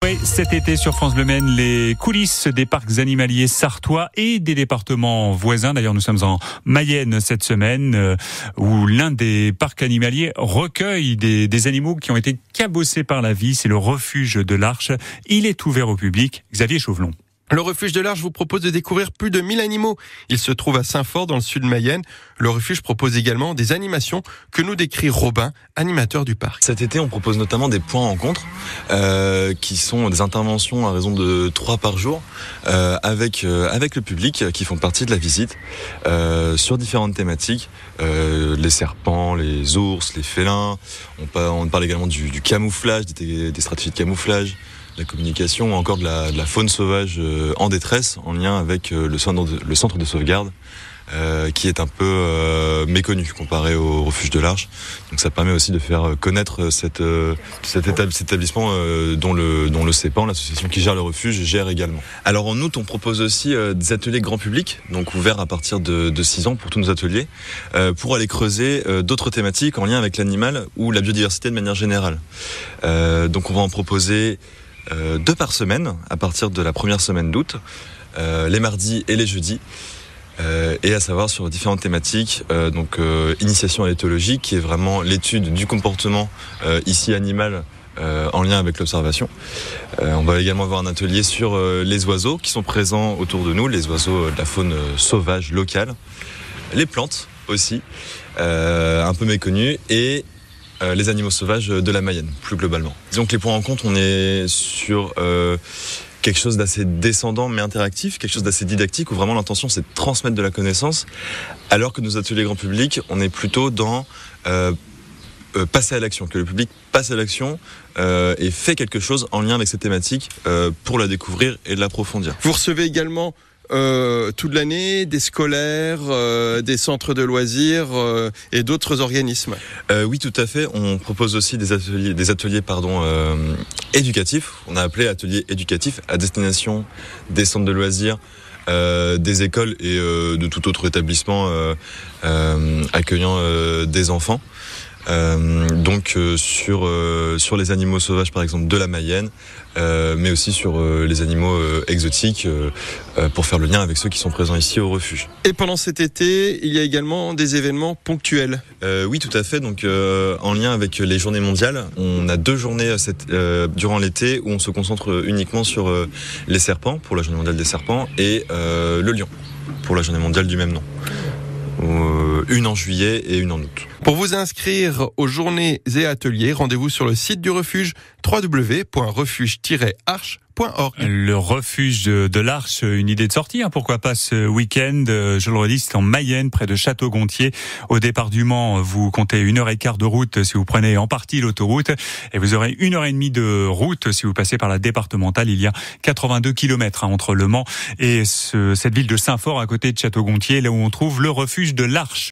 Oui, cet été sur France Bleu Maine, les coulisses des parcs animaliers sartois et des départements voisins. D'ailleurs, nous sommes en Mayenne cette semaine, où l'un des parcs animaliers recueille des animaux qui ont été cabossés par la vie. C'est le refuge de l'Arche. Il est ouvert au public. Xavier Chauvelon. Le refuge de l'Arche vous propose de découvrir plus de 1000 animaux. Il se trouve à Saint-Fort, dans le sud de Mayenne. Le refuge propose également des animations que nous décrit Robin, animateur du parc. Cet été, on propose notamment des points rencontres, qui sont des interventions à raison de 3 par jour, avec le public qui font partie de la visite, sur différentes thématiques, les serpents, les ours, les félins. On parle également du camouflage, des stratégies de camouflage, la communication ou encore de la faune sauvage en détresse, en lien avec le centre de sauvegarde, qui est un peu méconnu comparé au refuge de l'Arche. Donc ça permet aussi de faire connaître cet établissement dont le CEPAN, l'association qui gère le refuge, gère également. Alors en août, on propose aussi des ateliers grand public, donc ouverts à partir de 6 ans pour tous nos ateliers, pour aller creuser d'autres thématiques en lien avec l'animal ou la biodiversité de manière générale. Donc on va en proposer 2 par semaine à partir de la première semaine d'août, les mardis et les jeudis, et à savoir sur différentes thématiques, initiation à l'éthologie, qui est vraiment l'étude du comportement ici animal en lien avec l'observation. On va également avoir un atelier sur les oiseaux qui sont présents autour de nous, les oiseaux de la faune sauvage locale, les plantes aussi, un peu méconnues, et les animaux sauvages de la Mayenne, plus globalement. Disons que les points rencontres, on est sur quelque chose d'assez descendant mais interactif, quelque chose d'assez didactique, où vraiment l'intention c'est de transmettre de la connaissance, alors que nos ateliers grand public, on est plutôt dans passer à l'action, que le public passe à l'action et fait quelque chose en lien avec cette thématique pour la découvrir et l'approfondir. Vous recevez également toute l'année des scolaires, des centres de loisirs et d'autres organismes. Oui, tout à fait. On propose aussi des ateliers éducatifs. On a appelé ateliers éducatifs à destination des centres de loisirs, des écoles et de tout autre établissement accueillant des enfants. Sur les animaux sauvages par exemple de la Mayenne, mais aussi sur les animaux exotiques, pour faire le lien avec ceux qui sont présents ici au refuge. Et pendant cet été, il y a également des événements ponctuels. Oui, tout à fait. Donc en lien avec les journées mondiales, on a 2 journées durant l'été où on se concentre uniquement sur les serpents pour la journée mondiale des serpents et le lion pour la journée mondiale du même nom. Une en juillet et une en août. Pour vous inscrire aux journées et ateliers, rendez-vous sur le site du refuge www.refuge-arche.org. Le refuge de l'Arche, une idée de sortie, pourquoi pas ce week-end. Je le redis, c'est en Mayenne, près de Château-Gontier. Au départ du Mans, vous comptez 1h15 de route si vous prenez en partie l'autoroute, et vous aurez 1h30 de route si vous passez par la départementale. Il y a 82 km entre le Mans et cette ville de Saint-Fort à côté de Château-Gontier, là où on trouve le refuge de l'Arche.